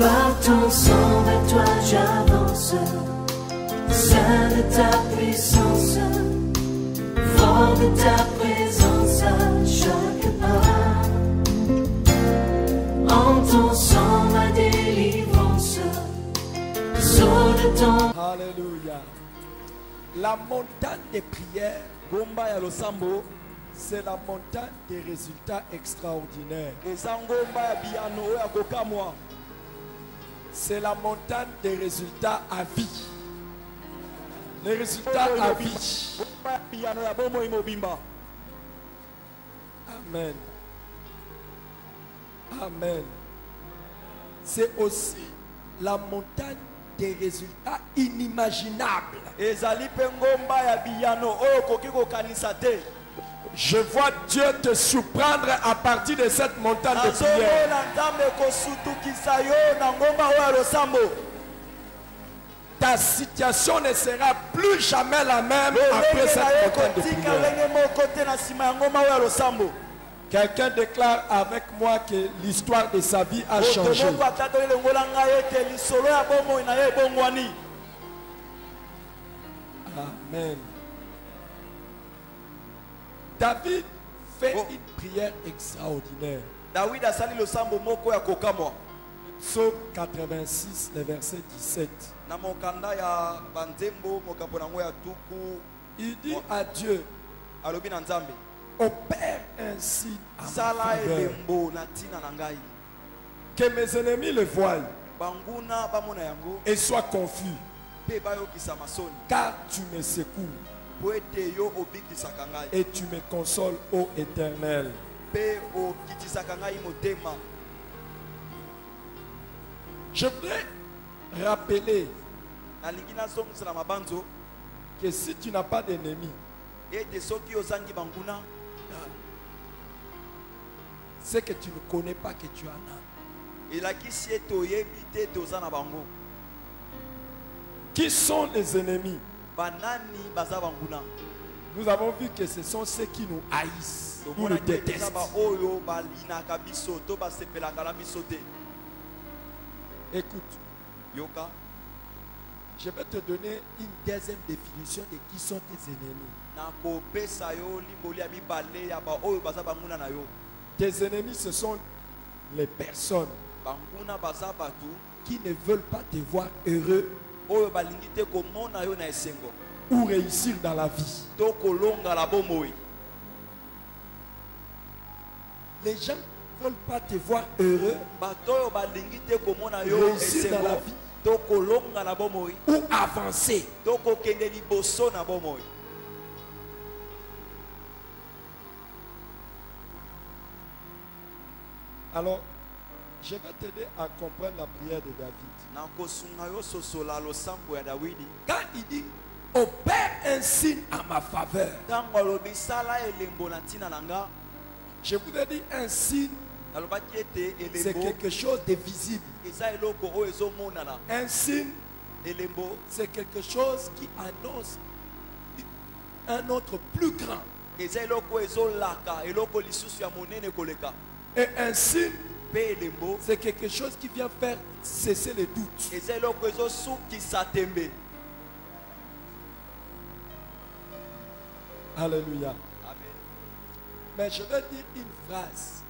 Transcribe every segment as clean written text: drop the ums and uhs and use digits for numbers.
Par ton sang vers toi j'avance, saint de ta puissance, fort de ta présence à chaque pas. En ton sang ma délivrance, sors de ton... Alléluia. La montagne des prières, Gomba ya Losambo, c'est la montagne des résultats extraordinaires. C'est la montagne des résultats à vie. Les résultats à vie. Amen. Amen. C'est aussi la montagne des résultats inimaginables. Je vois Dieu te surprendre à partir de cette montagne de prière. Ta situation ne sera plus jamais la même après cette montagne de prière. Quelqu'un déclare avec moi que l'histoire de sa vie a changé. Amen. David fait une prière extraordinaire. Psaume 86, le verset 17. Il dit à Dieu, opère ainsi à ma faveur, que mes ennemis le voient et soient confus, car tu me secours et tu me consoles, ô Éternel. Je voudrais rappeler que si tu n'as pas d'ennemis, c'est que tu ne connais pas que tu en as. Qui sont les ennemis? Nous avons vu que ce sont ceux qui nous haïssent, qui nous détestent. Écoute, je vais te donner une deuxième définition de qui sont tes ennemis. Tes ennemis, ce sont les personnes qui ne veulent pas te voir heureux ou réussir dans la vie. Les gens ne veulent pas te voir heureux, réussir dans la vie ou avancer. Alors, je vais t'aider à comprendre la prière de David. Quand il dit opère un signe à ma faveur, je voudrais dire un signe, c'est quelque chose de visible. Un signe, c'est quelque chose qui annonce un autre plus grand. Et un signe, c'est quelque chose qui vient faire cesser les doutes. Alléluia. Mais je vais dire une phrase.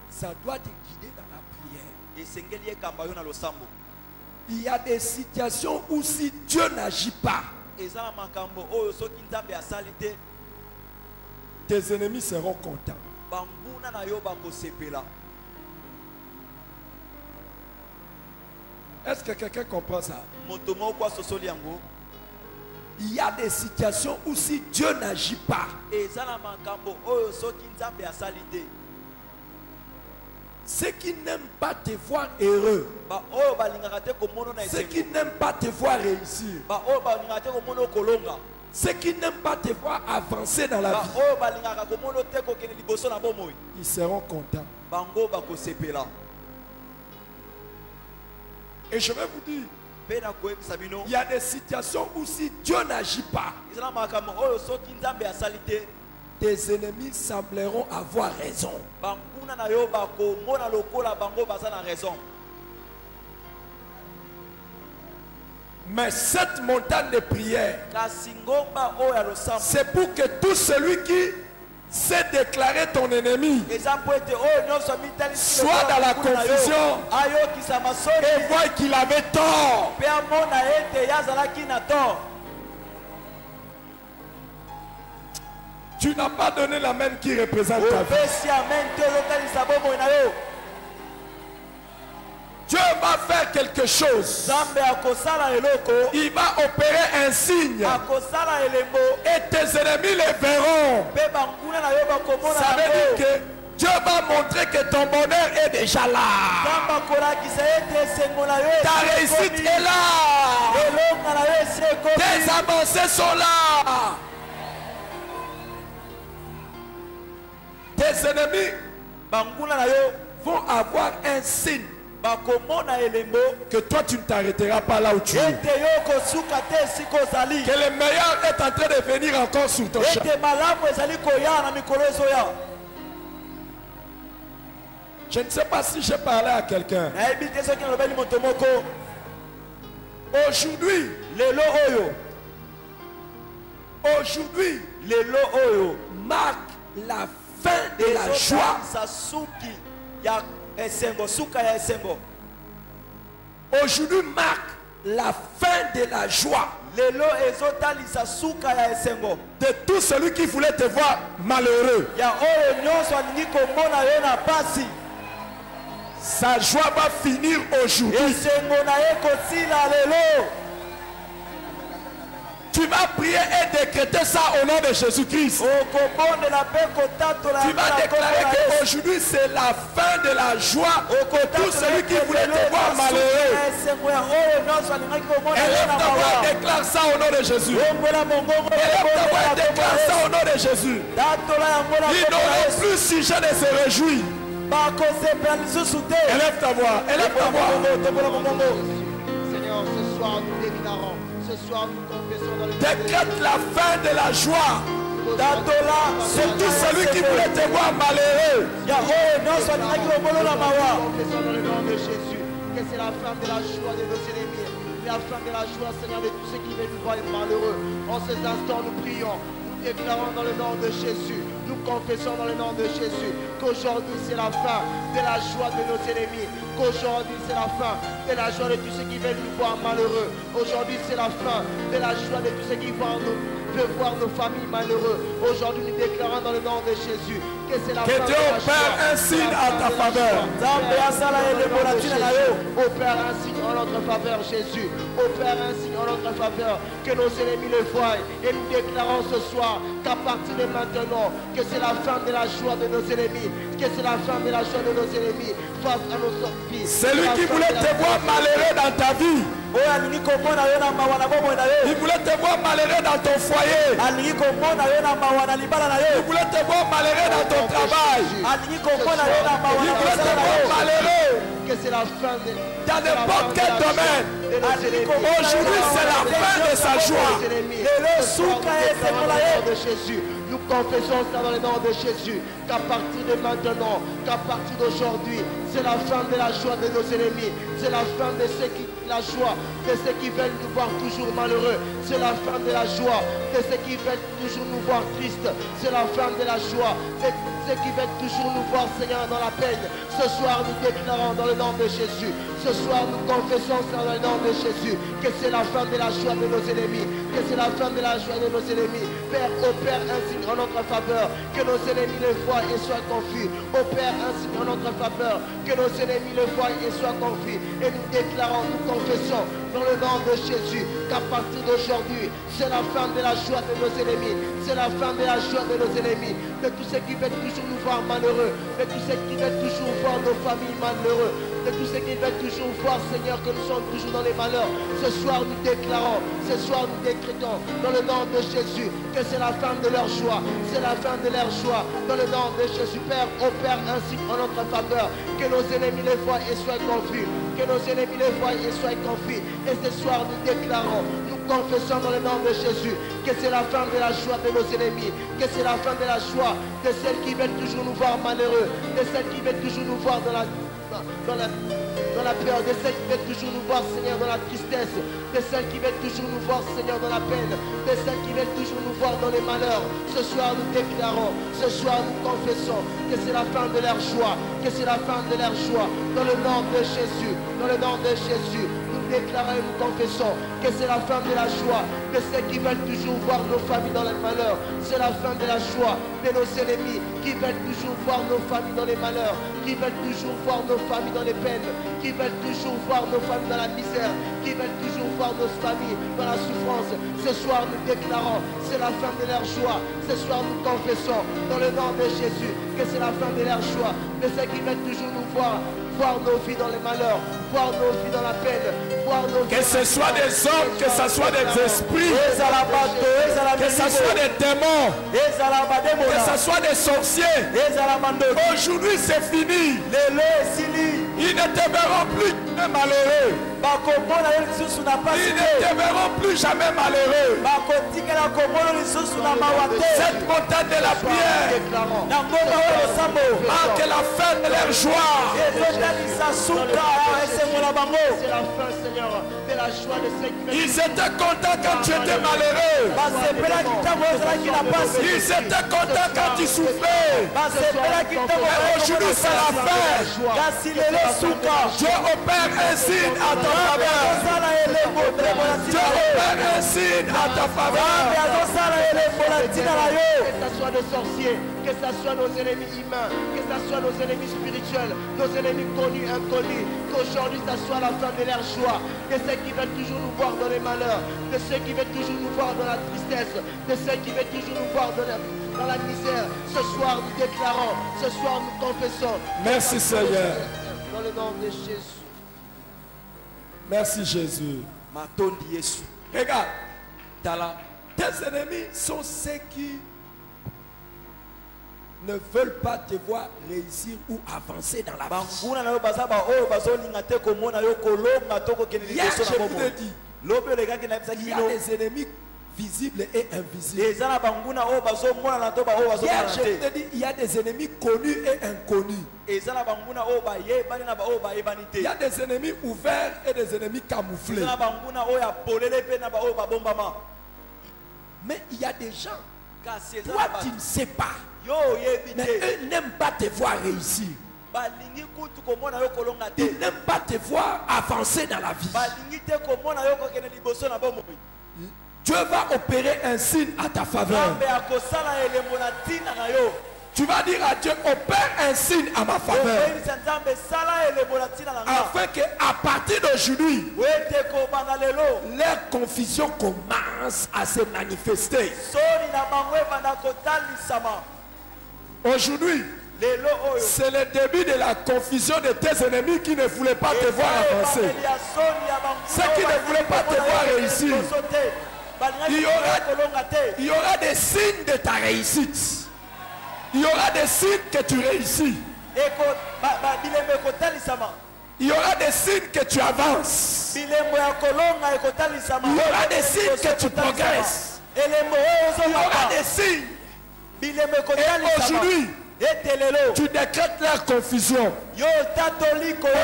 Ça doit te guider dans la prière. Il y a des situations où si Dieu n'agit pas, tes ennemis seront contents. Est-ce que quelqu'un comprend ça? Il y a des situations où si Dieu n'agit pas, ceux qui n'aiment pas te voir heureux, ceux qui n'aiment pas te voir réussir, ceux qui n'aiment pas te voir avancer dans la vie, ils seront contents. Et je vais vous dire, il y a des situations où si Dieu n'agit pas, tes ennemis sembleront avoir raison. Mais cette montagne de prière, c'est pour que tout celui qui s'est déclaré ton ennemi soit dans la confusion et voit qu'il avait tort. Tu n'as pas donné la main qui représente ta vie. Dieu va faire quelque chose. Il va opérer un signe. Et tes ennemis les verront. Ça veut dire que Dieu va montrer que ton bonheur est déjà là. Ta réussite est là. Tes avancées sont là. Tes ennemis vont avoir un signe que toi tu ne t'arrêteras pas là où tu es. Que le meilleur est en train de venir encore sur ton champ. Je ne sais pas si j'ai parlé à quelqu'un. Aujourd'hui, marque la fin de la joie. Aujourd'hui marque la fin de la joie de tout celui qui voulait te voir malheureux. Sa joie va finir aujourd'hui. Tu vas prier et décréter ça au nom de Jésus-Christ. Tu vas déclarer qu'aujourd'hui c'est la fin de la joie pour tout celui qui voulait te voir malheureux. Élève ta voix et déclare ça au nom de Jésus. Élève ta voix et déclare ça au nom de Jésus. Ils n'auront plus sujet de se réjouir. Élève ta voix. Élève ta voix. Seigneur, ce soir nous déclarons. Ce soir nous confessons dans le décrète la fin de la joie. C'est tout celui qui voulait te voir malheureux. Confessons dans le nom de Jésus que c'est la fin de la joie de nos ennemis. La fin de la joie, Seigneur, de tous ceux qui veulent nous voir malheureux. En ces instants, nous prions. Nous déclarons dans le nom de Jésus. Nous confessons dans le nom de Jésus qu'aujourd'hui c'est la fin de la joie de nos ennemis. Qu'aujourd'hui c'est la fin de la joie de tous ceux qui veulent nous voir malheureux. Aujourd'hui c'est la fin de la joie de tous ceux qui veulent voir nos familles malheureux. Aujourd'hui nous déclarons dans le nom de Jésus que c'est la fin de la joie. Que Dieu opère un signe à ta faveur. Opère un signe en notre faveur, Jésus. Opère un signe en notre faveur. Que nos ennemis le voient. Et nous déclarons ce soir qu'à partir de maintenant, que c'est la fin de la joie de nos ennemis. Que c'est la fin de la joie de nos ennemis face à nos sorties. Celui qui voulait te voir malheureux dans ta vie, il voulait te voir malheureux dans ton foyer, il voulait te voir malheureux dans ton travail, il voulait te voir malheureux que c'est la fin dans n'importe quel domaine. Aujourd'hui c'est la fin de sa joie. Nous confessons ça dans le nom de Jésus, qu'à partir de maintenant, qu'à partir d'aujourd'hui, c'est la fin de la joie de nos ennemis. C'est la fin de ceux qui veulent nous voir toujours malheureux. C'est la fin de la joie de ceux qui veulent toujours nous voir tristes. C'est la fin de la joie de ceux qui veulent toujours nous voir, Seigneur, dans la peine. Ce soir, nous déclarons dans le nom de Jésus. Ce soir, nous confessons ça dans le nom de Jésus, que c'est la fin de la joie de nos ennemis. Que c'est la fin de la joie de nos ennemis. Père, opère un signe en notre faveur, que nos ennemis le voient et soient confus. Opère un signe en notre faveur, que nos ennemis le voient et soient confus. Et nous déclarons, nous confessons dans le nom de Jésus qu'à partir d'aujourd'hui, c'est la fin de la joie de nos ennemis. C'est la fin de la joie de nos ennemis. De tous ceux qui veulent toujours nous voir malheureux, de tous ceux qui veulent toujours voir nos familles malheureux, de tous ceux qui veulent toujours voir, Seigneur, que nous sommes toujours dans les malheurs. Ce soir, nous déclarons, ce soir, nous décrétons dans le nom de Jésus que c'est la fin de leur joie. C'est la fin de leur joie. Dans le nom de Jésus, Père, opère ainsi en notre faveur. Que nos ennemis les voient et soient confus. Que nos ennemis les voient et soient confus. Et ce soir, nous déclarons, nous confessons dans le nom de Jésus que c'est la fin de la joie de nos ennemis. Que c'est la fin de la joie de celles qui veulent toujours nous voir malheureux. De celles qui veulent toujours nous voir dans la dans la peur, de ceux qui veulent toujours nous voir, Seigneur, dans la tristesse, de ceux qui veulent toujours nous voir, Seigneur, dans la peine, de ceux qui veulent toujours nous voir dans les malheurs. Ce soir, nous déclarons, ce soir, nous confessons que c'est la fin de leur joie, que c'est la fin de leur joie. Dans le nom de Jésus, dans le nom de Jésus, nous déclarons et nous confessons que c'est la fin de la joie de ceux qui veulent toujours voir nos familles dans les malheurs. C'est la fin de la joie de nos ennemis qui veulent toujours voir nos familles dans les malheurs, qui veulent toujours voir nos familles dans les peines, qui veulent toujours voir nos familles dans la misère, qui veulent toujours voir nos familles dans la souffrance. Ce soir, nous déclarons, c'est la fin de leur joie. Ce soir, nous confessons dans le nom de Jésus que c'est la fin de leur joie. De ceux qui veulent toujours nous voir nos vies dans les malheurs, voir nos vies dans la peine, voir nos vies. Que ce soit des hommes, que ce soit des esprits, que ce soit des démons, que ce soit des sorciers. Aujourd'hui, c'est fini. Ils ne te verront plus malheureux. Ils ne te verront plus jamais malheureux. Cette montagne de la prière marque la fin de leur joie. C'est la fin, Seigneur, de la joie de ceux qui Ils étaient contents quand tu étais malheureux. Ils étaient contents quand tu souffrais. Et aujourd'hui, c'est la fin. Dieu opère un signe à ta faveur. Dieu opère un signe à ta faveur. Que ce soit nos sorciers, que ce soit nos ennemis humains, que ce soit nos ennemis spirituels, nos ennemis connus, inconnus, qu'aujourd'hui ça soit la fin de leur joie, de ceux qui veulent toujours nous voir dans les malheurs, de ceux qui veulent toujours nous voir dans la tristesse, de ceux qui veulent toujours nous voir dans la misère. Ce soir nous déclarons, ce soir nous confessons. Merci Seigneur. Dans le nom de Jésus. Merci Jésus. Regarde, tes ennemis sont ceux qui ne veulent pas te voir réussir ou avancer dans la vie. Hier, je vous l'ai dit, il y a des ennemis visibles et invisibles. Hier, je vous l'ai dit, il y a des ennemis connus et inconnus. Il y a des ennemis ouverts et des ennemis camouflés. Mais il y a des gens, toi tu ne sais pas, mais eux n'aiment pas te voir réussir. Ils n'aiment pas te voir avancer dans la vie. Dieu va opérer un signe à ta faveur. Tu vas dire à Dieu, opère un signe à ma faveur. Afin qu'à partir d'aujourd'hui, leur confusion commence à se manifester. Aujourd'hui, c'est le début de la confusion de tes ennemis qui ne voulaient pas te voir avancer. Ceux qui ne voulaient pas te voir réussir. Il y aura des signes de ta réussite. Il y aura des signes que tu réussis. Il y aura des signes que tu avances. Il y aura des signes que tu progresses. Il y aura des signes. Et aujourd'hui, tu décrètes leur confusion. Au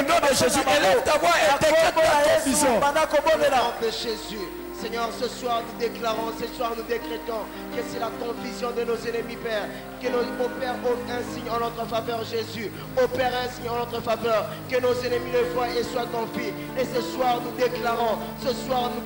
nom de Jésus, élève ta voix et décrète leur confusion. Au nom de Jésus. Seigneur, ce soir nous déclarons, ce soir nous décrétons que c'est la confusion de nos ennemis, Père. Que nos Père un signe en notre faveur, Jésus. Opère un signe en notre faveur. Que nos ennemis le voient et soient confus. Et ce soir nous déclarons, ce soir nous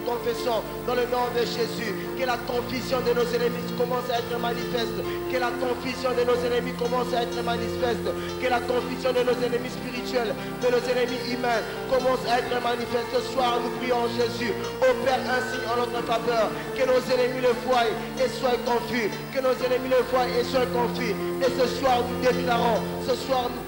confessons dans le nom de Jésus que la confusion de nos ennemis commence à être manifeste. Que la confusion de nos ennemis commence à être manifeste. Que la confusion de nos ennemis spirituels, de nos ennemis humains commence à être manifeste. Ce soir nous prions, Jésus. Opère un signe en notre faveur, que nos ennemis le voient et soient confus, que nos ennemis le voient et soient confus. Et ce soir nous déclarons, ce soir nous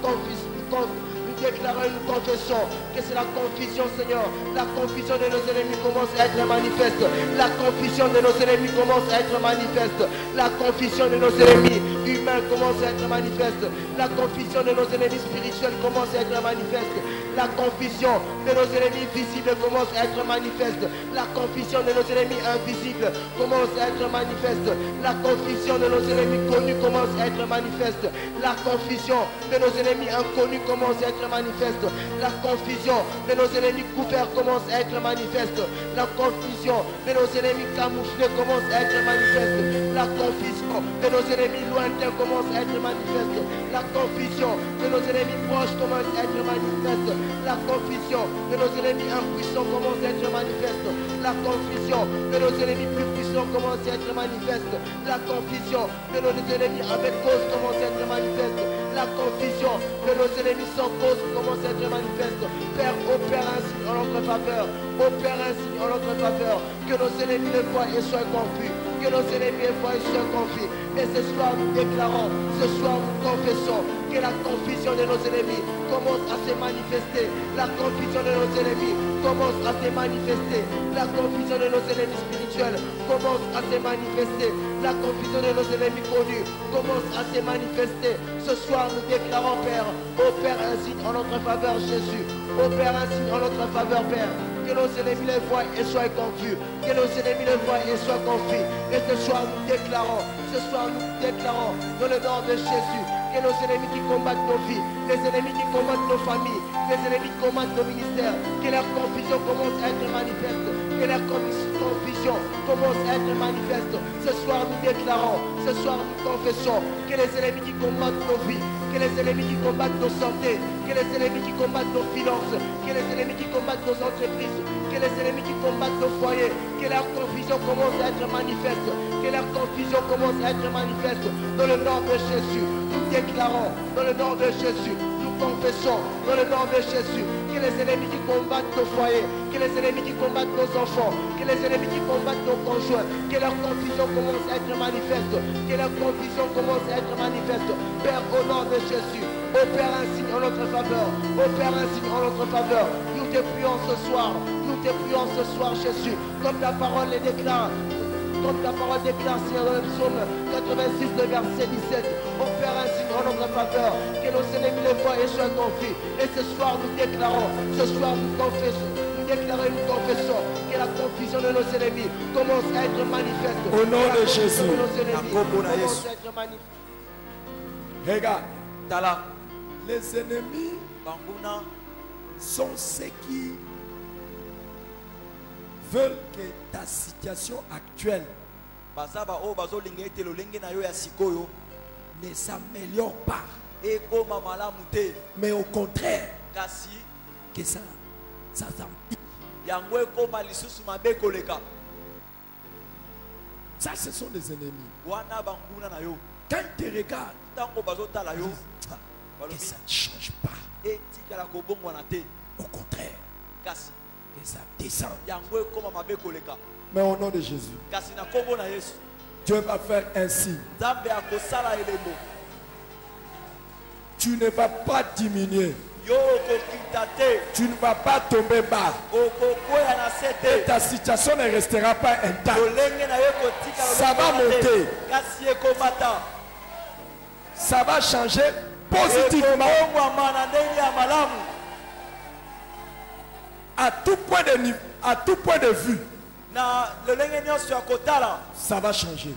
déclarons et nous confessons que c'est la confusion, Seigneur. La confusion de nos ennemis commence à être manifeste. La confusion de nos ennemis commence à être manifeste. La confusion de nos ennemis humains commence à être manifeste. La confusion de nos ennemis spirituels commence à être manifeste. La confusion de nos ennemis visibles commence à être manifeste. La confusion de nos ennemis invisibles commence à être manifeste. La confusion de nos ennemis connus commence à être manifeste. La confusion de nos ennemis inconnus commence à être manifeste. La confusion de nos ennemis couverts commence à être manifeste. La confusion de nos ennemis camouflés commence à être manifeste. La confusion de nos ennemis lointains commence à être manifeste. La confusion de nos ennemis proches commence à être manifeste. La confusion de nos ennemis impuissants commence à être manifeste. La confusion de nos ennemis plus puissants commence à être manifeste. La confusion de nos ennemis avec cause commence à être manifeste. La confusion de nos ennemis sans cause commence à être manifeste. Père, opère un signe en notre faveur. Opère un signe en notre faveur. Que nos ennemis le voient et soient confus. Que nos ennemis le voient et soient confus. Et ce soir nous déclarons, ce soir nous confessons que la confusion de nos ennemis commence à se manifester. La confusion de nos ennemis commence à se manifester. La confusion de nos ennemis spirituels commence à se manifester. La confusion de nos ennemis connus commence à se manifester. Ce soir nous déclarons, Père, opère un signe en notre faveur, Jésus. Opère un signe en notre faveur, Père. Que nos ennemis les voient et soient confus. Que nos ennemis les voient et soient confus. Et ce soir nous déclarons, dans le nom de Jésus, que nos ennemis qui combattent nos vies, les ennemis qui combattent nos familles, les ennemis qui combattent nos ministères, que leur confusion commence à être manifeste. Que leur confusion commence à être manifeste. Ce soir nous déclarons, ce soir nous confessons que les ennemis qui combattent nos vies, que les ennemis qui combattent nos santé, que les ennemis qui combattent nos finances, que les ennemis qui combattent nos entreprises, que les ennemis qui combattent nos foyers, que leur confusion commence à être manifeste, que leur confusion commence à être manifeste. Dans le nom de Jésus, nous déclarons, dans le nom de Jésus, nous confessons, dans le nom de Jésus, que les ennemis qui combattent nos foyers, que les ennemis qui combattent nos enfants, que les ennemis qui combattent nos conjoints, que leur confusion commence à être manifeste, que leur confusion commence à être manifeste. Père, au nom de Jésus, opère un signe en notre faveur, opère un signe en notre faveur. Nous te prions ce soir, Jésus, comme ta parole les déclare. Comme ta parole déclare, Seigneur, dans le psaume 86, le verset 17, opère un signe en notre faveur, que nos ennemis les voient et soient confus. Et ce soir, nous déclarons, ce soir, nous confessons, nous déclarons et nous confessons que la confusion de nos ennemis commence à être manifeste. Au nom de Jésus, commence à être manifeste. Regarde, les ennemis sont ceux qui veulent que ta situation actuelle ne s'améliore pas, mais au contraire que ça s'empire. Ça, ce sont des ennemis. Quand ils te regardent, que ça ne change pas, au contraire que ça descend. Mais au nom de Jésus, Dieu va faire ainsi. Tu ne vas pas diminuer. Tu ne vas pas tomber bas. Et ta situation ne restera pas intacte. Ça va monter. Ça va changer positivement. À tout point de vue, ça va changer.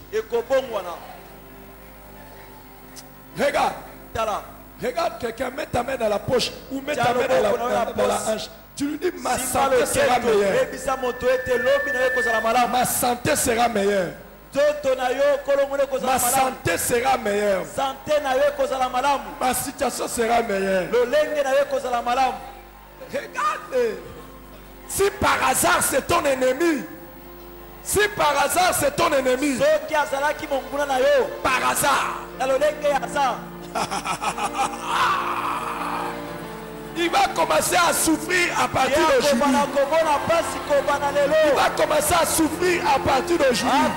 Regarde quelqu'un, mets ta main dans la poche ou mets ta main dans la hanche. Tu lui dis, ma santé sera meilleure. Ma santé sera meilleure. Ma santé sera meilleure. Ma situation sera meilleure. Regarde. Si par hasard c'est ton ennemi, par hasard, il va commencer à souffrir à partir d'aujourd'hui. Il va commencer à souffrir à partir d'aujourd'hui.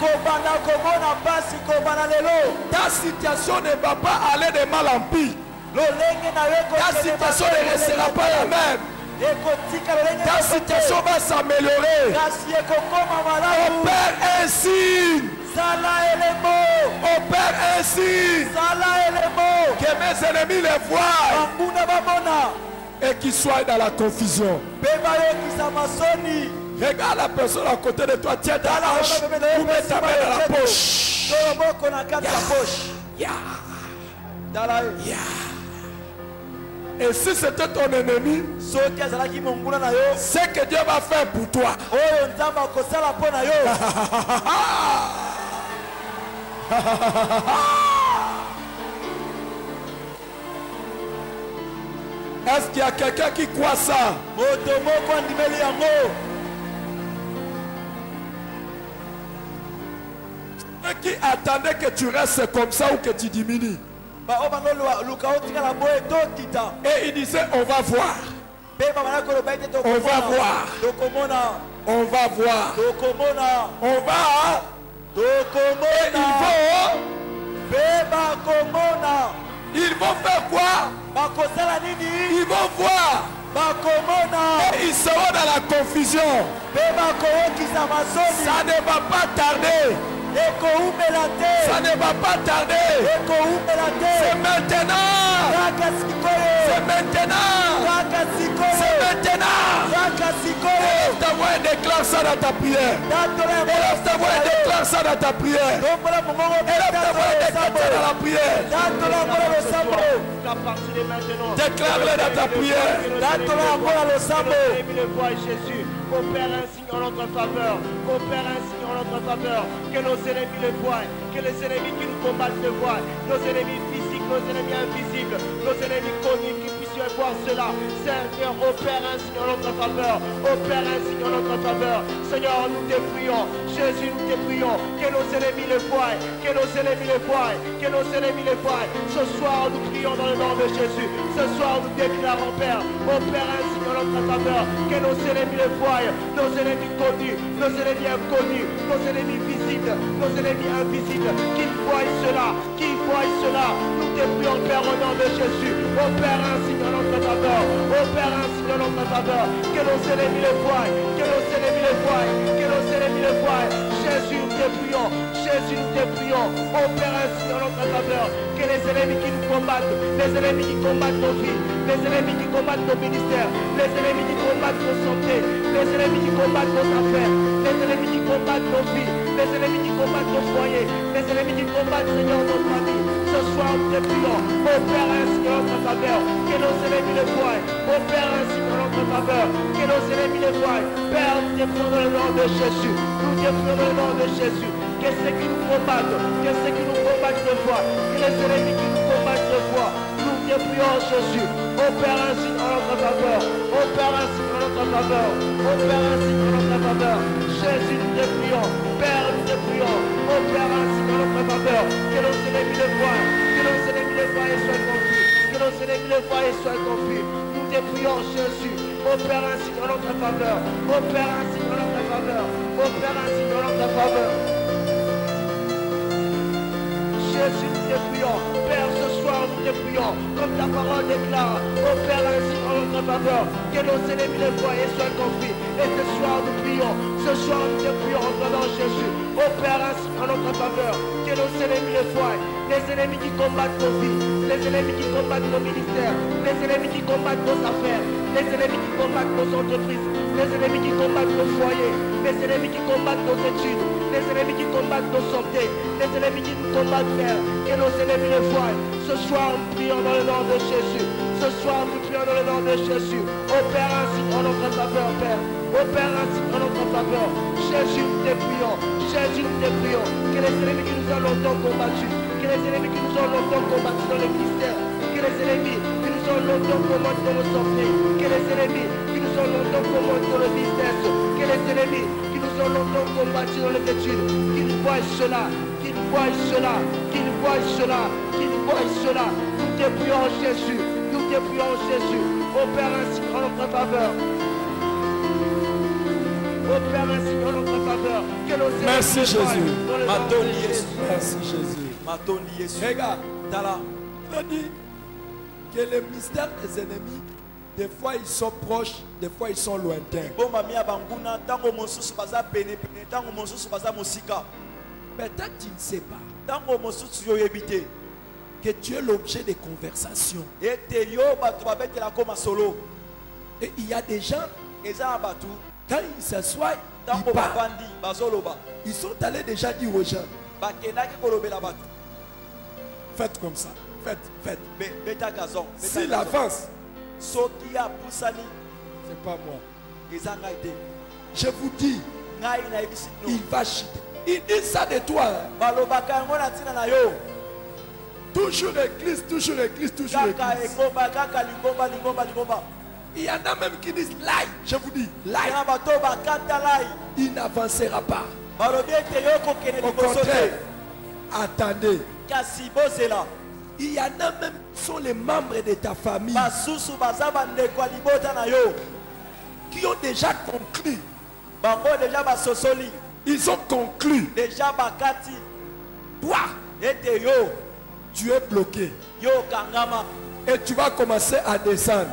Ta situation ne va pas aller de mal en pire. Ta situation ne restera pas la même. Ta situation va s'améliorer. Opère un signe Opère ainsi que mes ennemis les voient et qu'ils soient dans la confusion. Regarde la personne à côté de toi, tiens ta hanche ou mets ta main dans la poche. Et si c'était ton ennemi, c'est que Dieu va faire pour toi. Est-ce qu'il y a quelqu'un qui croit ça? Ceux qui attendaient que tu restes comme ça ou que tu diminues. Et il disait on va voir. On va voir. On va voir. On va. Et ils vont faire quoi? Ils vont voir. Et ils seront dans la confusion. Ça ne va pas tarder. Ça ne va pas tarder. C'est maintenant. C'est maintenant. C'est maintenant. Élève ta voix et déclare ça dans ta prière. Élève ta voix et déclare ça dans ta prière. Élève ta voix et déclare ça dans la prière. Déclare-le dans ta prière. Opère un signe en notre faveur. Opère un signe en notre faveur. Que nos ennemis le voient. Que les ennemis qui nous combattent le voient. Nos ennemis physiques, nos ennemis invisibles, nos ennemis connus qui puissent voir cela. Seigneur, opère un signe en notre faveur. Opère un signe en notre faveur. Seigneur, nous te prions. Jésus, nous te prions. Que nos ennemis le voient. Que nos ennemis le voient. Que nos ennemis le voient. Ce soir, nous prions dans le nom de Jésus. Ce soir, nous déclarons, Père. Opère un signe en notre faveur. Que nos ennemis le voient. Nos ennemis connus, nos ennemis inconnus, nos ennemis visibles, nos ennemis invisibles, qu'ils voient cela, nous te prions, Père, au nom de Jésus. Opère ainsi dans notre faveur, opère ainsi dans notre faveur, que nos ennemis le voient, que nos ennemis le voient, que nos ennemis le voient. Jésus, nous te prions, Jésus, nous te prions, opère ainsi dans notre faveur, que les ennemis qui nous combattent, les ennemis qui combattent nos vies, les ennemis qui combattent nos ministères, les ennemis qui combattent nos santé, les ennemis qui combattent nos affaires, les ennemis qui combattent nos vies, les ennemis qui combattent nos foyers, les ennemis qui combattent, Seigneur, nos familles. Ce soir, nous te prions, opère ainsi dans notre faveur, que nos ennemis le voient, opère ainsi dans notre faveur, que nos ennemis le voient. Père, nous te prions dans le nom de Jésus, nous te prions dans le nom de Jésus, que ceux qui nous combattent, le voient, que les ennemis qui nous combattent le voient. Nous te prions, Jésus, opère ainsi dans notre faveur, opère ainsi dans notre faveur, opère ainsi dans notre faveur. Jésus, nous te prions, Père, nous te prions, opère ainsi dans notre faveur, que nos ennemis le voient, que nos ennemis le voient et soient confus, que nos ennemis le voient et soient confus. Nous te prions, Jésus, opère ainsi dans notre faveur, opère ainsi dans notre faveur, opère ainsi dans notre faveur. Jésus, nous te prions, Père, ce soir nous te prions, comme ta parole déclare, opère ainsi en notre faveur, que nos ennemis le voient et soient confus. Et ce soir nous prions, ce soir nous te prions en nom de Jésus, opère ainsi en notre faveur, que nos ennemis le voient, les ennemis qui combattent nos vies, les ennemis qui combattent nos ministères, les ennemis qui combattent nos affaires, les ennemis qui combattent nos entreprises, les ennemis qui combattent nos foyers, les ennemis qui combattent nos études, les ennemis qui combattent nos santé, les ennemis qui nous combattent, Père, que nos ennemis le voient. Ce soir, nous prions dans le nom de Jésus. Ce soir, nous prions dans le nom de Jésus. Opère ainsi en notre faveur, Père. Opère ainsi en notre faveur. Jésus, nous te prions. Jésus, nous te prions. Que les ennemis qui nous ont longtemps combattus, que les ennemis qui nous ont longtemps combattus dans le ministère, que les ennemis qui nous ont longtemps combattus dans nos santé, que les ennemis qui nous ont longtemps combattus dans le business, que les ennemis qui nous ont longtemps combattus dans les études, qu'ils voient cela, qu'ils voient cela, qu'ils voient cela, qu'ils voient cela. Nous te prions, Jésus. Nous te prions, Jésus. Opère ainsi en notre faveur. Opère ainsi en notre faveur. Merci Jésus. Merci Jésus. Regarde, on dit que les mystères des ennemis, des fois ils sont proches, des fois ils sont lointains. Peut-être tu ne sais pas que tu es l'objet de conversations. Et il y a des gens, quand ils s'assoient, ils parlent. Ils sont allés déjà dire aux gens, faites comme ça, faites. S'il avance, c'est pas moi. Je vous dis, il va chuter. Il dit ça de toi. Toujours l'église, toujours l'église, toujours l'église. Il y en a même qui disent l'ail. Je vous dis, l'ail. Il n'avancera pas. Au contraire, attendez. Il y en a même qui sont les membres de ta famille qui ont déjà conclu. Ils ont conclu. Toi, tu es bloqué. Et tu vas commencer à descendre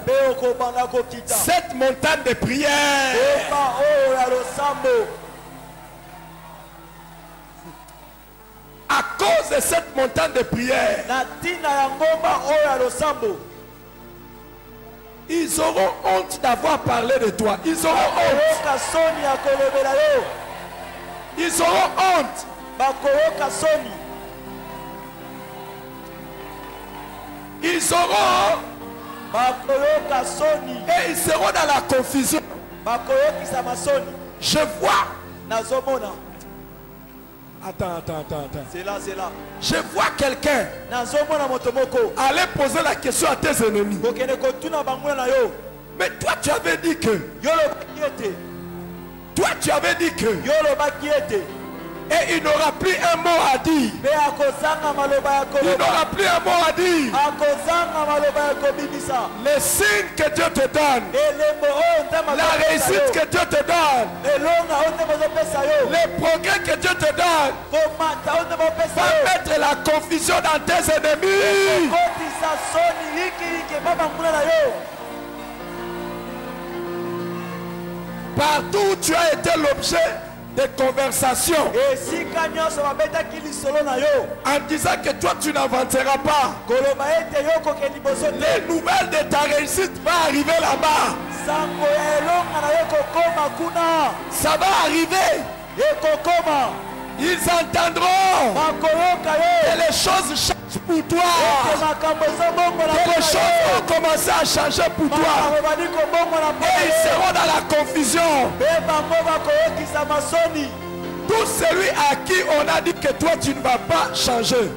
cette montagne de prière. À cause de cette montagne de prière, ils auront honte d'avoir parlé de toi. Ils auront honte. Ils auront honte. Ils auront. Et ils seront dans la confusion. Je vois. Attends. C'est là. Je vois quelqu'un aller poser la question à tes ennemis. Mais toi tu avais dit que. Toi tu avais dit que. Et il n'aura plus un mot à dire. Il n'aura plus un mot à dire. Les signes que Dieu te donne, la réussite que Dieu te donne, les progrès que Dieu te donne, va mettre la confusion dans tes ennemis. Partout où tu as été l'objet des conversations en disant que toi tu n'avanceras pas, les nouvelles de ta réussite vont arriver là-bas. Ça va arriver. Ils entendront que les choses changent pour toi, que les choses vont commencer à changer pour toi, et ils seront dans la confusion. Tout celui à qui on a dit que toi tu ne vas pas changer,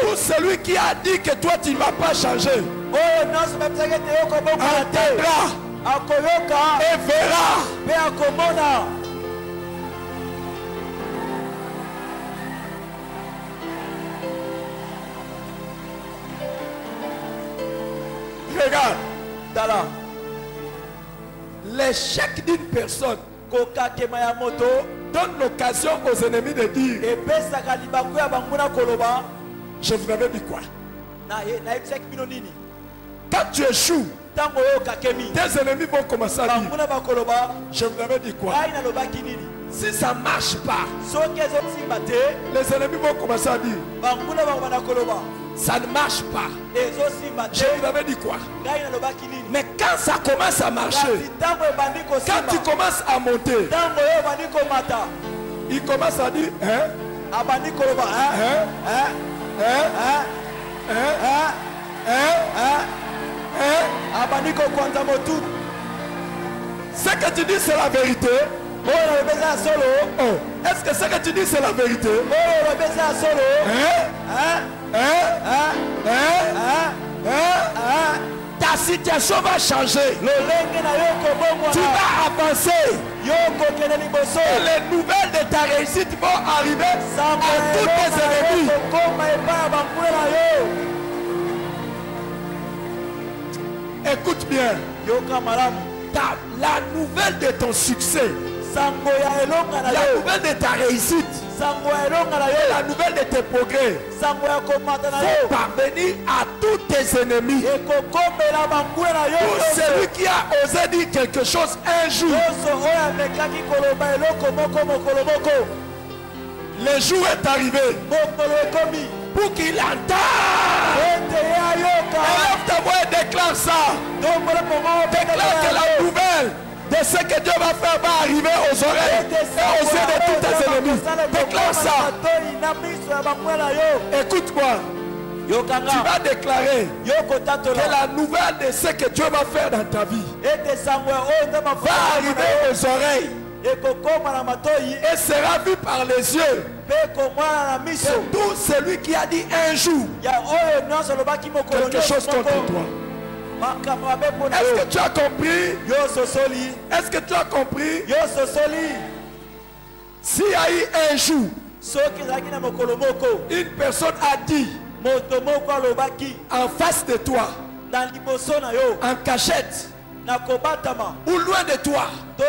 tout celui qui a dit que toi tu ne vas pas changer, entendra et verra. Regarde, Dala. L'échec d'une personne donne l'occasion aux ennemis de dire, je vous avais dit quoi? Quand tu échoues, tes ennemis vont commencer à dire, je vous avais dit quoi? Si ça ne marche pas, les ennemis vont commencer à dire, ça ne marche pas. Je vous avais dit quoi? Mais quand ça commence à marcher, quand tu commences à monter, il commence à dire ce que tu dis c'est la vérité. Est-ce que ce que tu dis c'est la vérité? Ta situation va changer. Tu vas avancer. Et les nouvelles de ta réussite vont arriver à tous tes ennemis. Écoute bien. La nouvelle de ton succès La nouvelle de ta réussite. Et la nouvelle de tes progrès. Faut parvenir à tous tes ennemis. Tout celui qui a osé dire quelque chose un jour. Le jour est arrivé pour qu'il entende. Élève ta voix et déclare ça. Déclare que la nouvelle de ce que Dieu va faire va arriver aux oreilles et aux yeux de tous tes ennemis. Déclare ça. Écoute-moi. Tu vas déclarer que la nouvelle de ce que Dieu va faire dans ta vie va arriver aux oreilles et sera vu par les yeux de tout celui qui a dit un jour quelque chose contre toi. Est-ce que tu as compris? Est-ce que tu as compris? S'il y a eu un jour, une personne a dit en face de toi, en cachette, ou loin de toi, il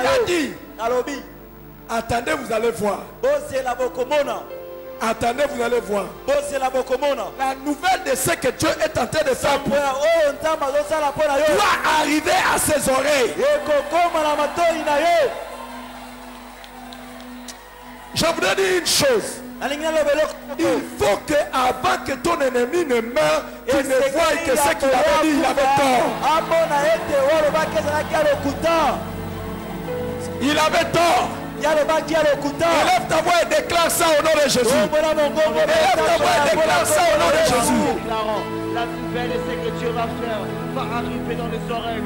a dit, attendez, vous allez voir. Attendez, vous allez voir. La nouvelle de ce que Dieu est en train de faire doit arriver à ses oreilles. Je voudrais dire une chose. Il faut que avant que ton ennemi ne meure, tu ne vois que ce qu'il avait dit, il avait tort. Il avait tort. Élève ta voix et déclare ça au nom de Jésus. Élève ta voix et déclare ça au nom de Jésus. La nouvelle est ce que Dieu va faire va arriver dans les oreilles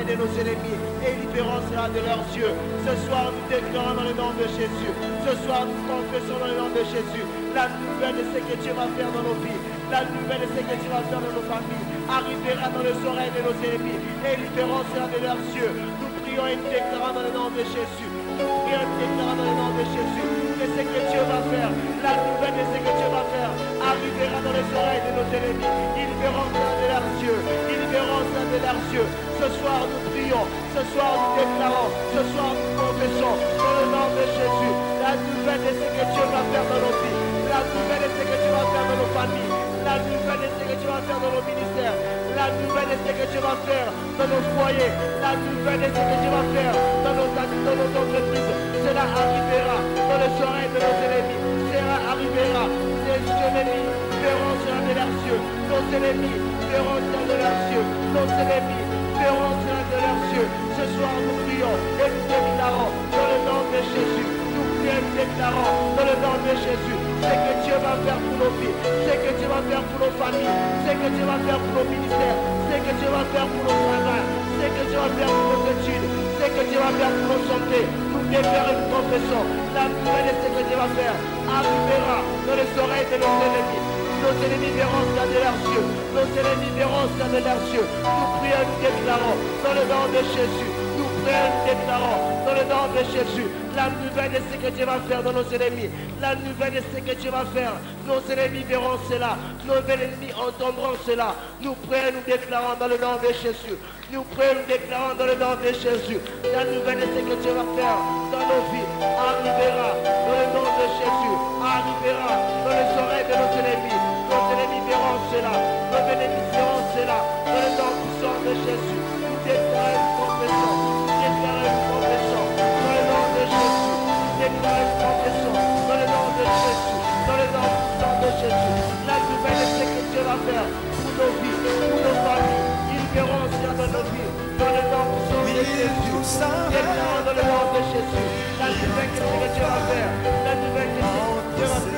de nos ennemis et libérera de leurs yeux. Ce soir nous déclarons dans le nom de Jésus. Ce soir nous confessons dans le nom de Jésus. La nouvelle est ce que Dieu va faire dans nos vies. La nouvelle est ce que Dieu va faire dans nos familles. Arrivera dans les oreilles de nos ennemis et libérera de leurs yeux. Nous prions et nous déclarons dans le nom de Jésus. Nous prions et nous déclarons dans le nom de Jésus. Que ce que Dieu va faire, la nouvelle de ce que Dieu va faire, arrivera dans les oreilles de nos ennemis. Ils verront ça de leurs yeux. Ils verront ça de leurs yeux. Ce soir nous prions, ce soir nous déclarons, ce soir nous confessons dans le nom de Jésus. La nouvelle de ce que Dieu va faire dans nos vies. La nouvelle de ce que Dieu va faire dans nos familles. La nouvelle de ce que Dieu va faire dans nos ministères. La nouvelle de ce que Dieu va faire dans nos foyers. La nouvelle de ce que Dieu va faire dans nos entreprises. Cela arrivera dans les oreilles de nos ennemis. Cela arrivera. Les ennemis verront cela de leurs yeux. Nos ennemis verront cela de leurs yeux. Nos ennemis verront cela de leurs yeux. Ce soir nous prions et nous déclarons dans le nom de Jésus. Nous prions et nous déclarons dans le nom de Jésus. C'est que Dieu va faire pour nos vies. C'est que Dieu va faire pour nos familles. C'est que Dieu va faire pour nos ministères. C'est que Dieu va faire pour nos travail. C'est que Dieu va faire pour nos études. C'est que Dieu va faire pour nos santé. Nous déclarons et nous confessons. La nouvelle est ce que Dieu va faire arrivera dans les oreilles de nos ennemis. Nos ennemis verront ça de leurs yeux. Nos ennemis verront ça de leurs yeux. Nous prions et nous déclarons dans le nom de Jésus. Nous prions et nous déclarons dans le nom de Jésus. La nouvelle est ce que Dieu va faire dans nos ennemis. La nouvelle est ce que Dieu va faire. Nos ennemis verront cela. Nos ennemis entendront cela. Nous prions et nous déclarons dans le nom de Jésus. Nous prions et nous déclarons dans le nom de Jésus. La nouvelle est ce que Dieu va faire dans nos vies. Arrivera dans le nom de Jésus. Arrivera dans les oreilles de nos ennemis. Nos ennemis verront cela. Nos ennemis verront cela. Dans le nom puissant de Jésus. Nous déclarons et nous confessons. Nous déclarons et nous confessons. Dans le nom de Jésus. Nous déclarons et nous confessons. Dans le nom de Jésus. Dans le nom puissant de Jésus. La nouvelle est ce que Dieu va faire pour nos vies, pour nos familles. Ils verront cela dans nos vies. Dans le nom puissant de Jésus. Déclarons dans le nom de Jésus. La nouvelle est ce que Dieu va faire. La nouvelle est ce que Dieu va faire.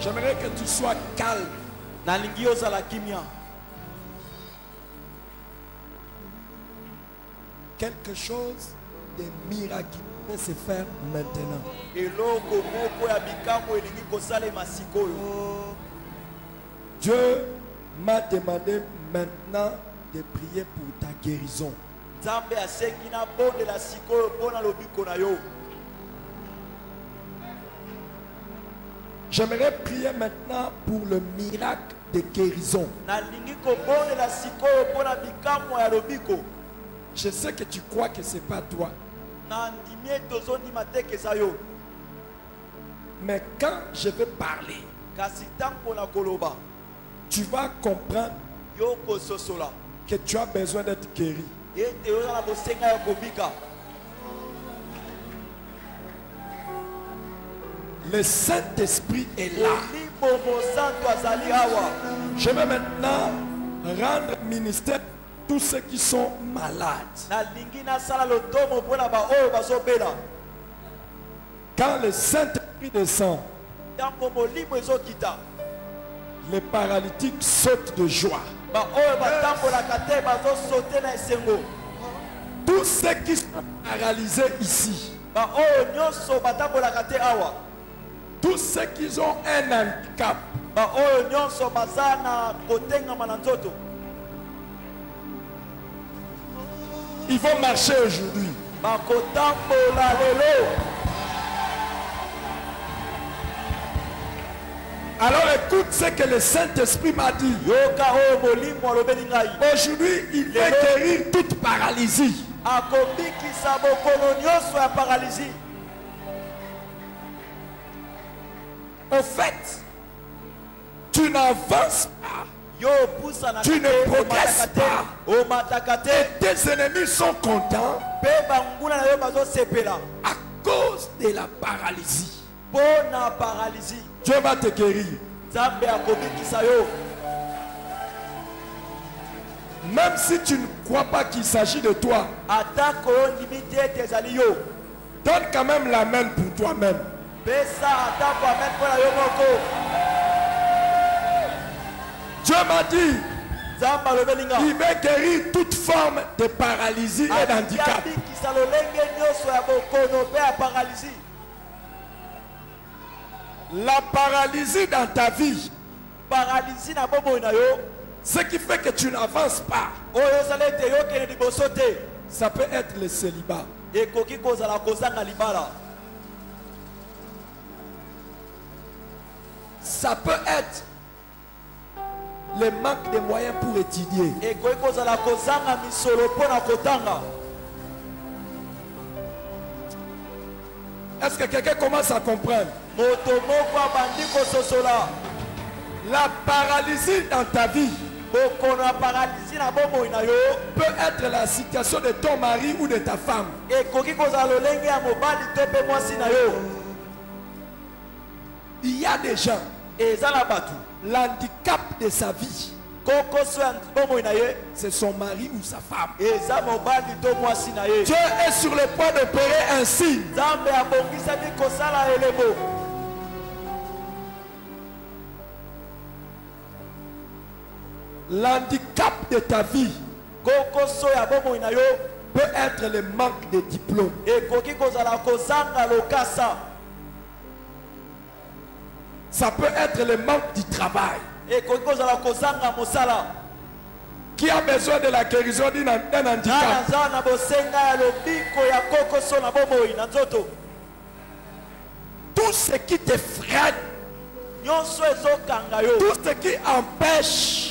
J'aimerais que tu sois calme. Quelque chose de miraculeux peut se faire maintenant. Dieu m'a demandé maintenant de prier pour ta guérison. J'aimerais prier maintenant pour le miracle de guérison. Je sais que tu crois que ce n'est pas toi. Mais quand je vais parler, tu vas comprendre que tu as besoin d'être guéri. Le Saint-Esprit est là. Je vais maintenant rendre ministère à tous ceux qui sont malades. Quand le Saint-Esprit descend, les paralytiques sautent de joie. Tous ceux qui sont paralysés ici, tous ceux qui ont un handicap, ils vont marcher aujourd'hui. Alors écoute ce que le Saint-Esprit m'a dit. Aujourd'hui, il va guérir toute paralysie. En fait, tu n'avances pas. Tu ne progresses pas. Et tes ennemis sont contents à cause de la paralysie. Dieu va te guérir. Même si tu ne crois pas qu'il s'agit de toi, donne quand même la main pour toi-même. Dieu m'a dit, il va guérir toute forme de paralysie et d'handicap. La paralysie dans ta vie, ce qui fait que tu n'avances pas, ça peut être le célibat. Ça peut être le manque de moyens pour étudier. Est-ce que quelqu'un commence à comprendre? La paralysie dans ta vie peut être la situation de ton mari ou de ta femme. Il y a des gens, l'handicap de sa vie, c'est son mari ou sa femme. Dieu est sur le point d'opérer un signe. L'handicap de ta vie peut être le manque de diplôme. Ça peut être le manque du travail. Qui a besoin de la guérison d'un handicap? Tout ce qui te freine, tout ce qui empêche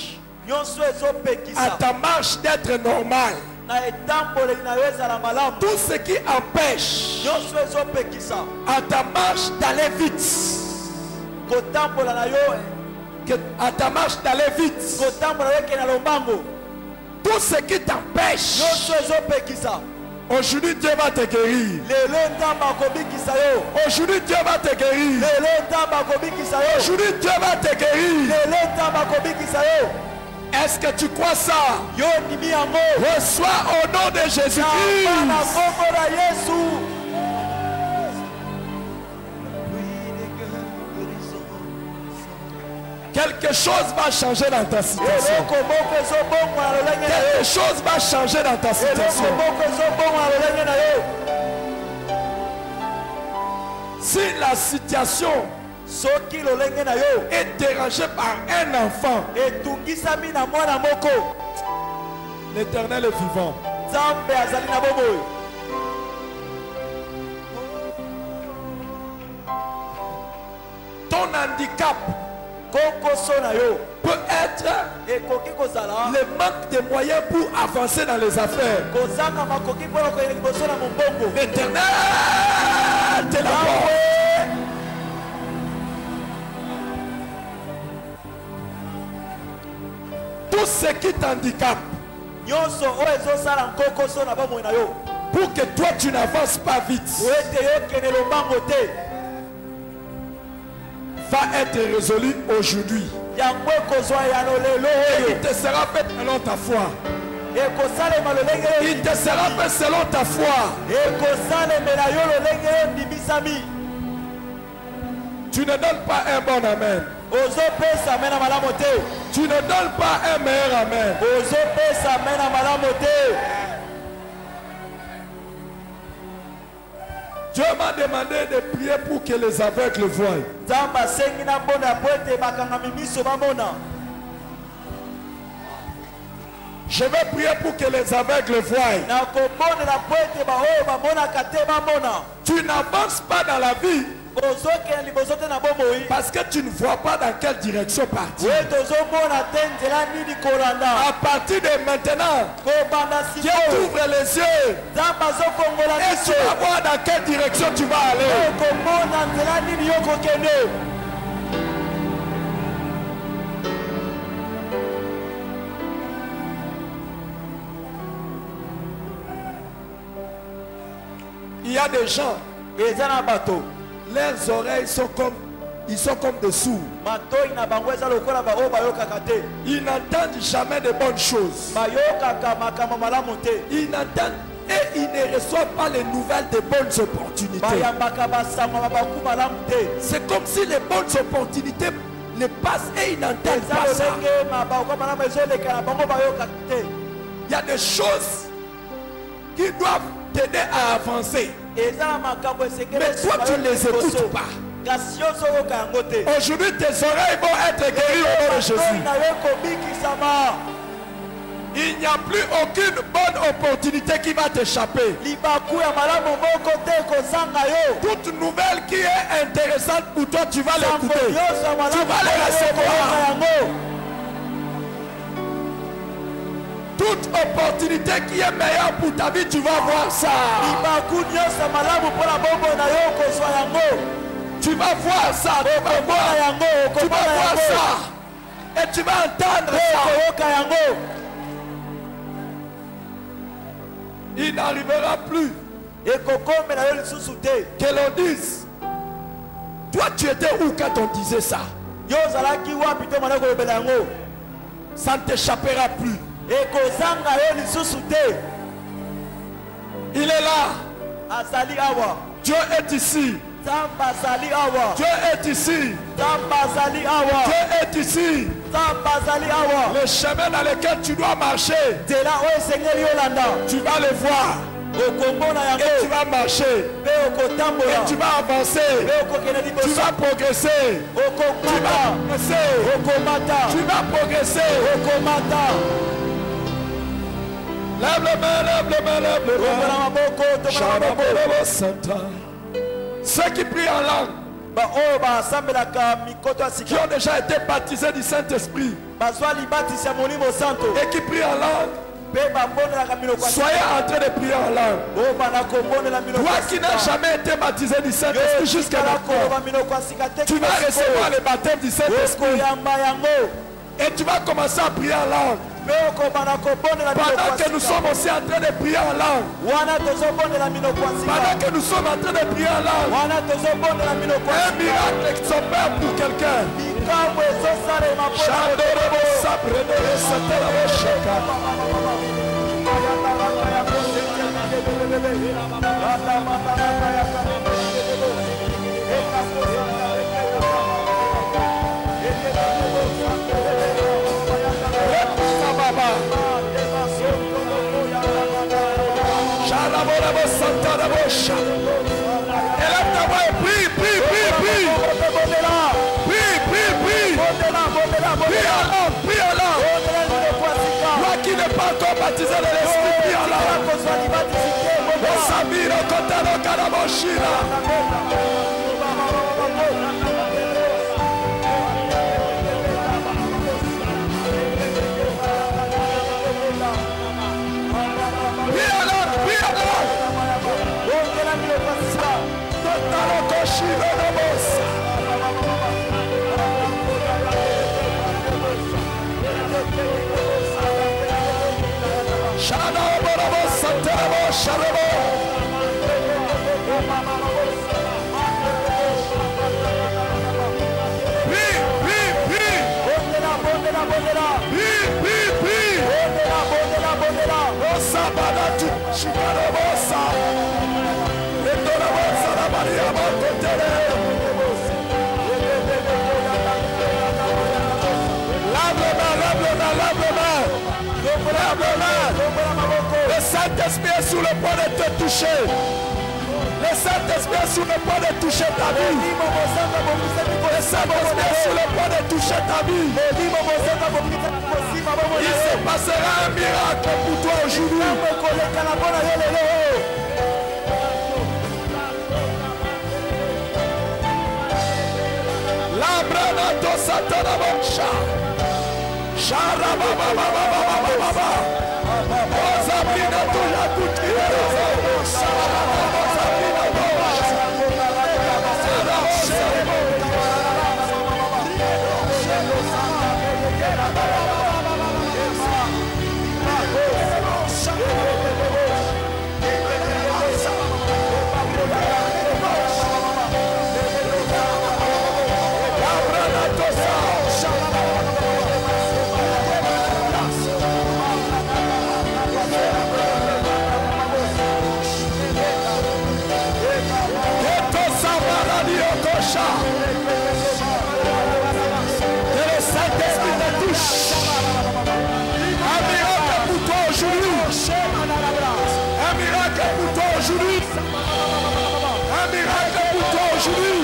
à ta marche d'être normale, tout ce qui empêche à ta marche d'aller vite, à ta marche d'aller vite, tout ce qui t'empêche, aujourd'hui Dieu va te guérir. Aujourd'hui Dieu va te guérir. Aujourd'hui Dieu va te guérir. Est-ce que tu crois ça? Reçois au nom de Jésus-Christ. Quelque chose va changer dans ta situation. Quelque chose va changer dans ta situation. Si la situation est dérangée par un enfant, l'Éternel est vivant. Ton handicap peut être le manque de moyens pour avancer dans les affaires. L'Éternel te l'apporte. Tout ce qui t'handicape pour que toi tu n'avances pas vite va être résolu aujourd'hui. Il te sera fait selon ta foi. Il te sera fait selon ta foi. Tu ne donnes pas un bon amen. Tu ne donnes pas un meilleur amen. Dieu m'a demandé de prier pour que les aveugles voient. Je vais prier pour que les aveugles voient. Tu n'avances pas dans la vie parce que tu ne vois pas dans quelle direction partir. À partir de maintenant, Dieu t'ouvre les yeux et tu vas voir dans quelle direction tu vas aller. Il y a des gens, leurs oreilles sont comme des sourds. Ils n'entendent jamais de bonnes choses. Ils n'entendent et ils ne reçoivent pas les nouvelles de bonnes opportunités. C'est comme si les bonnes opportunités ne passent et ils n'entendent pas ça. Il y a des choses qui doivent t'aider à avancer. Mais toi tu ne les écoutes pas. Aujourd'hui tes oreilles vont être guéries au nom de Jésus. Il n'y a plus aucune bonne opportunité qui va t'échapper. Toute nouvelle qui est intéressante pour toi, tu vas l'écouter. Tu vas les recevoir. Toute opportunité qui est meilleure pour ta vie, tu vas voir ça. Tu vas voir ça. Tu vas voir ça. Et tu vas entendre ça. Il n'arrivera plus que l'on dise, toi tu étais où quand on disait ça? Ça ne t'échappera plus. Il est là. Dieu est ici. Dieu est ici. Dieu est ici. Le chemin dans lequel tu dois marcher, tu vas le voir. Et tu vas marcher. Et tu vas avancer. Tu vas progresser. Tu vas progresser. Tu vas progresser. Lève les mains, lève les mains, lève les mains. Ceux qui prient en langue, qui ont déjà été baptisés du Saint-Esprit et qui prient en langue, soyez en train de prier en langue. Toi qui n'as jamais été baptisé du Saint-Esprit jusqu'à maintenant, tu vas recevoir le baptême du Saint-Esprit et tu vas commencer à prier en langue. Pendant que nous sommes aussi en train de prier en langue, pendant que nous sommes en train de prier en langue, un miracle s'opère pour quelqu'un. Élève ta voix et prie, prie, prie, prie. Prie alors, prie alors. Toi qui n'es pas encore baptisé de l'esprit, prie alors. Samira Kotaro Karaboshira. Prie alors, prie alors. Kotaro Koshiro Namosa. Shana Borabo Santarabo Sharabo. Prie, prie, prie. Prie, prie, prie. Osabana tu Shikarabosa. Etorabosa la Maria Mokotere. Lave les mains, lave les mains, lave les mains. Lave les mains. Le Saint-Esprit est sur le point de te toucher. Le Saint-Esprit est sur le point de toucher ta vie. Le Saint-Esprit est sur le point de toucher ta vie. Il se passera un miracle pour toi aujourd'hui. La branato satanabosha. Sharabababababababa. Ozabina to yakutira. Que le Saint-Esprit te touche. Un miracle pour toi aujourd'hui. Un miracle pour toi aujourd'hui. Un miracle pour toi aujourd'hui.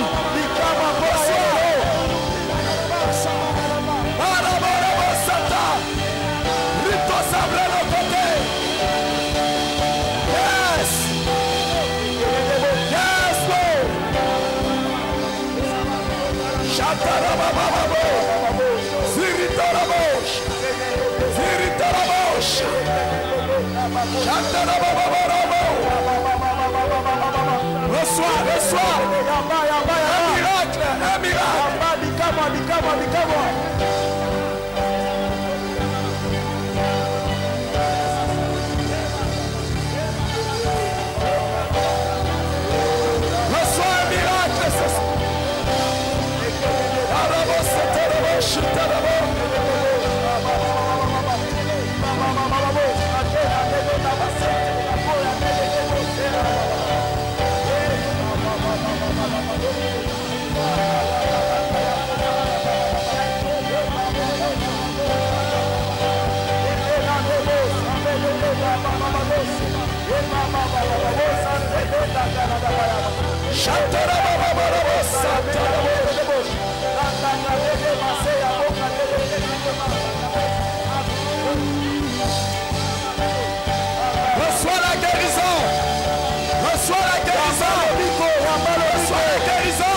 Yes. Yes, Lord. Shatarabababo. Ziritarabosh. Ziritarabosh. Shatarabababo. Reçois, reçois. Un miracle, un miracle. Reçois un miracle ce soir. Reçois la guérison. Reçois la guérison. Reçois la guérison.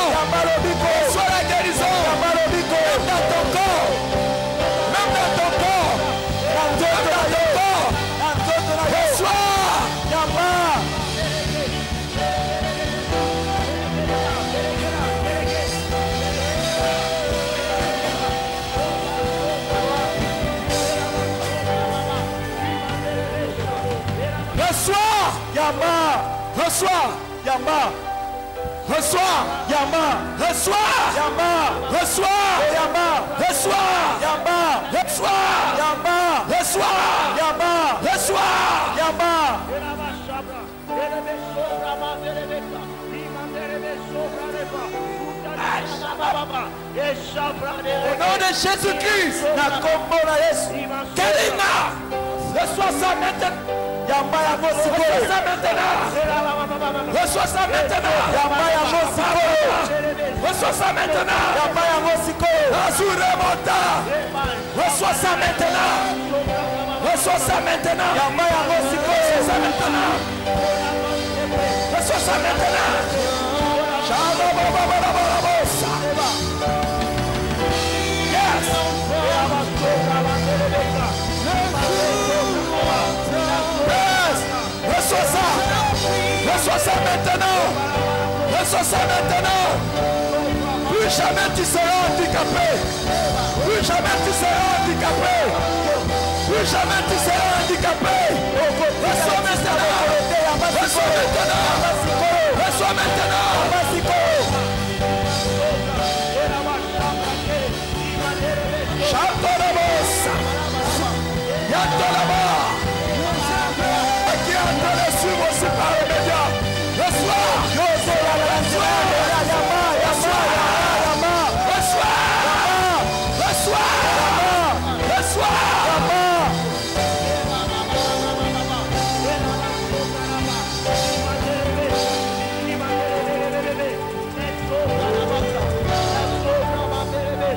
Reçois la guérison. Même dans ton corps. Même dans ton corps. Même dans ton corps. Reçois. Reçois. Yama. Reçois. Yama. Reçois. Yama. Reçois. Yama. Reçois. Yama. Reçois. Yama. Reçois. Yama. Reçois. Yama. Reçois. Yama. Au nom de Jésus-Christ. Kelina. Reçois ça maintenant. Reçois ça maintenant. Reçois ça maintenant. Reçois ça maintenant. Reçois ça maintenant. Reçois ça maintenant. Reçois ça maintenant. Reçois ça maintenant. Yes. Reçois ça. Reçois ça maintenant. Reçois ça maintenant. Plus jamais tu seras handicapé. Plus jamais tu seras handicapé. Plus jamais tu seras handicapé. Reçois maintenant. Reçois maintenant. Reçois maintenant. Chante la bosse. Yante la barre. Qui entend les suivre aussi par les médias. Reçois.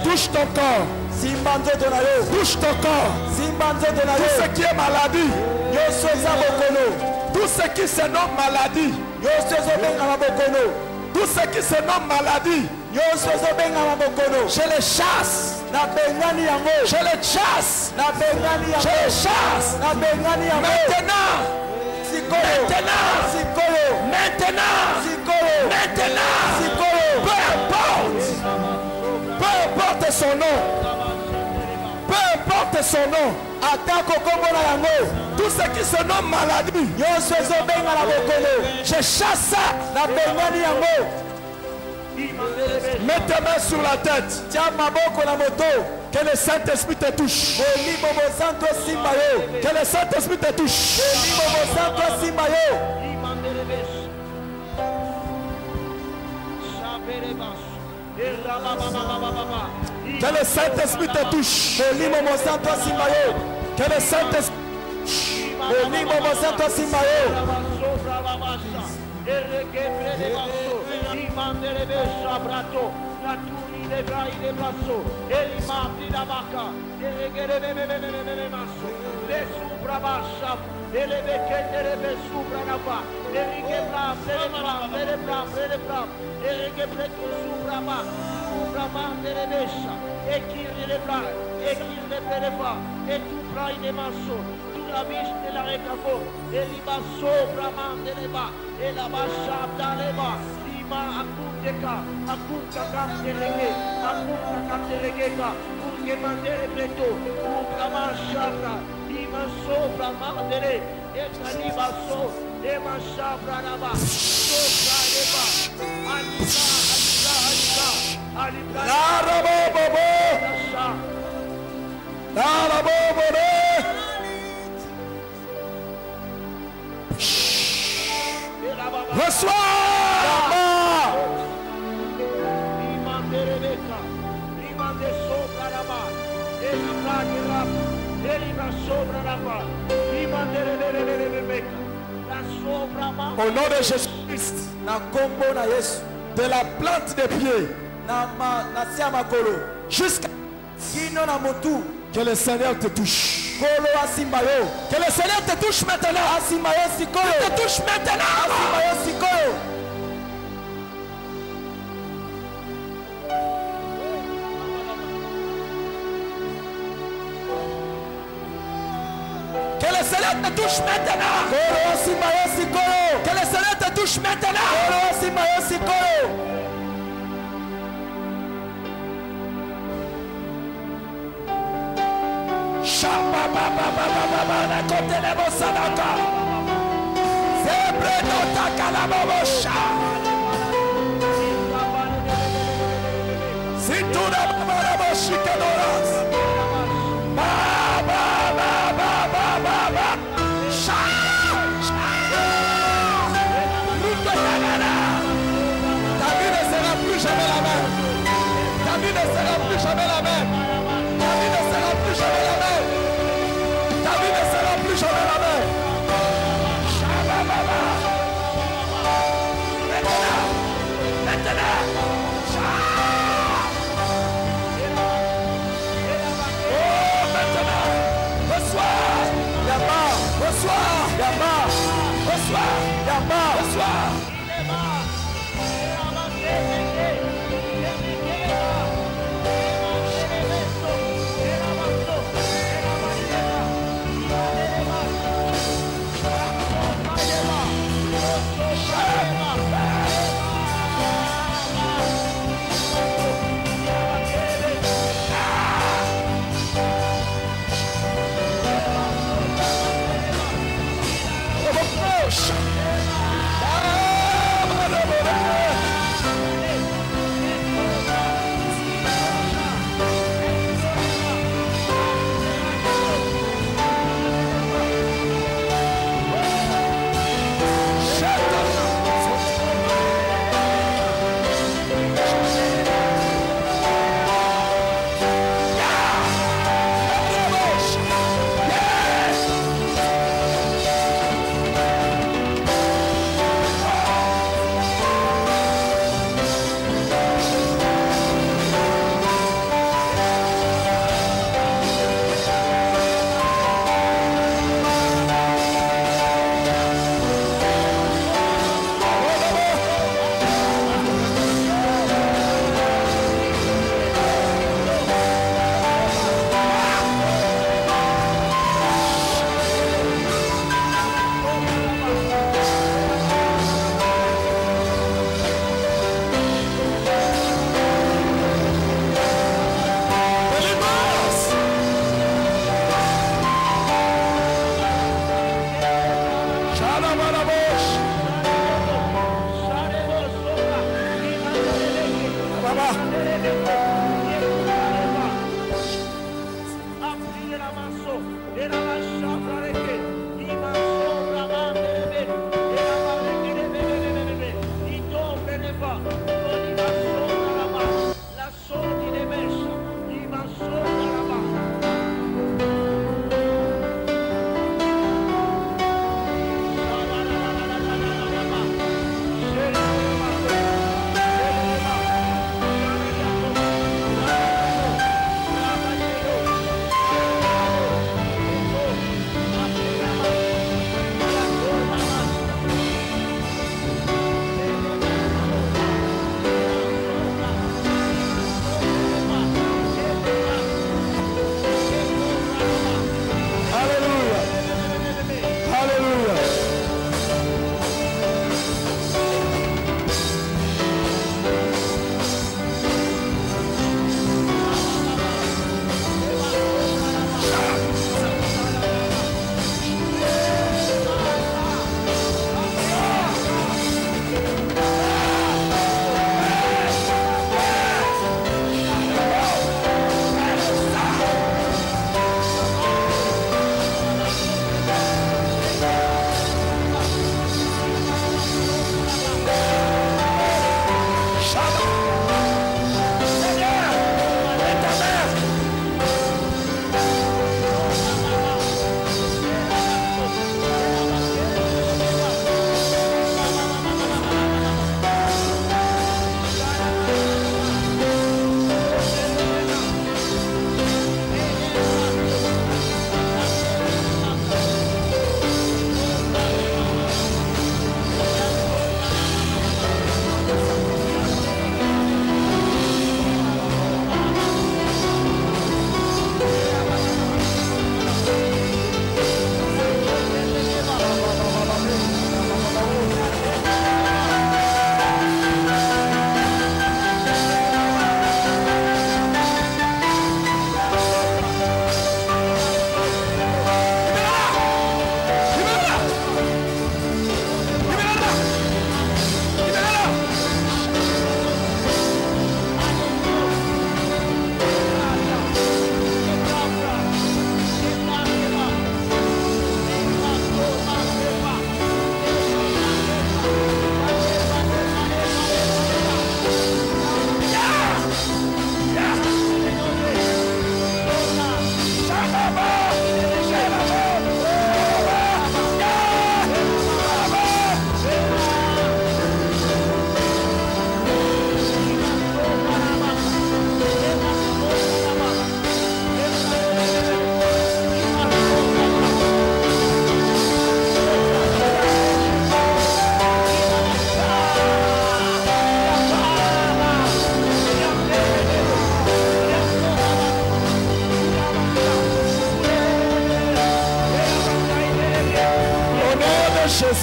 Touche ton corps. Touche ton corps. Tout ce qui est maladie. Tout ce qui se nomme maladie. Tout ce qui se nomme maladie. Je les chasse. Je les chasse. Je les chasse. Maintenant. Peu importe son nom. Peu importe son nom. Tout ce qui se nomme maladie. Je chasse ça. Mets tes mains sur la tête. Que le Saint-Esprit te touche. Que le Saint-Esprit te touche. Que le Saint-Esprit te touche. Que le Saint-Esprit la biche de la récafo, et l'ima sobra mandeleba, et la bacha d'aleba, lima akuteka, akutaka delege, akutaka delegeka, pour mandele preto, pour la chabra, lima sobra mandele, et kaliba so, et ma chabra là-bas, sobra leba, alibra, reçois. Au nom de Jésus-Christ, de la plante des pieds jusqu'à que le Seigneur te touche. Que le Seigneur te touche maintenant. Il te touche maintenant. Que le Seigneur te touche maintenant. Que le Seigneur te touche maintenant. Ta vie ne sera plus jamais la même.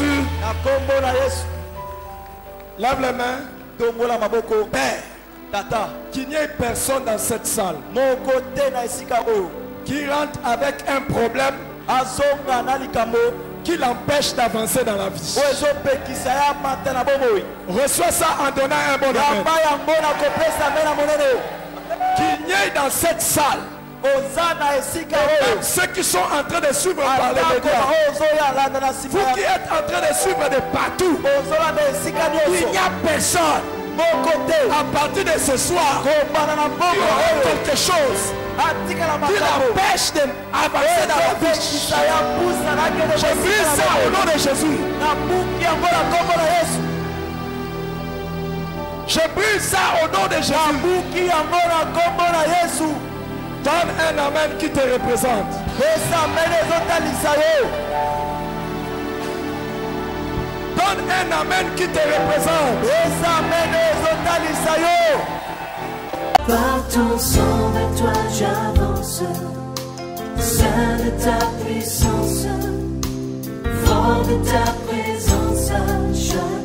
Jésus, lève les mains. Père, Tata, qu'il n'y ait personne dans cette salle mon côté na esika oyo qui rentre avec un problème azonga na likambo qui l'empêche d'avancer dans la vie. oyo ezopekisa ya mata na bomoi Reçois ça en donnant un bon amen. yamba yango na kopesa me na monene Qu'il n'y ait dans cette salle oza na esika oyo ceux qui sont en train de suivre par les médias, oyo ozoyalanda na vous nsima qui êtes en train de suivre de partout, ozolanda esika il nyonso n'y a personne mon côté à partir de ce soir kobana na qui mbongo aura oyo quelque chose atikala qui makambo l'empêche d'avancer dans la vie. ezopekisa ya mpusa nakende Je prie ça au nom de Jésus. nabuki yango na kombo na yesu Je prie ça au nom de Jésus. nabuki yango na kombo na yesu Donne un amen qui te représente. pesa mene ezotalisa yo Donne un amen qui te représente. pesa mene ezotalisa yo Par ton sang vers toi j'avance, Saint de ta puissance, fort de ta présence à chaque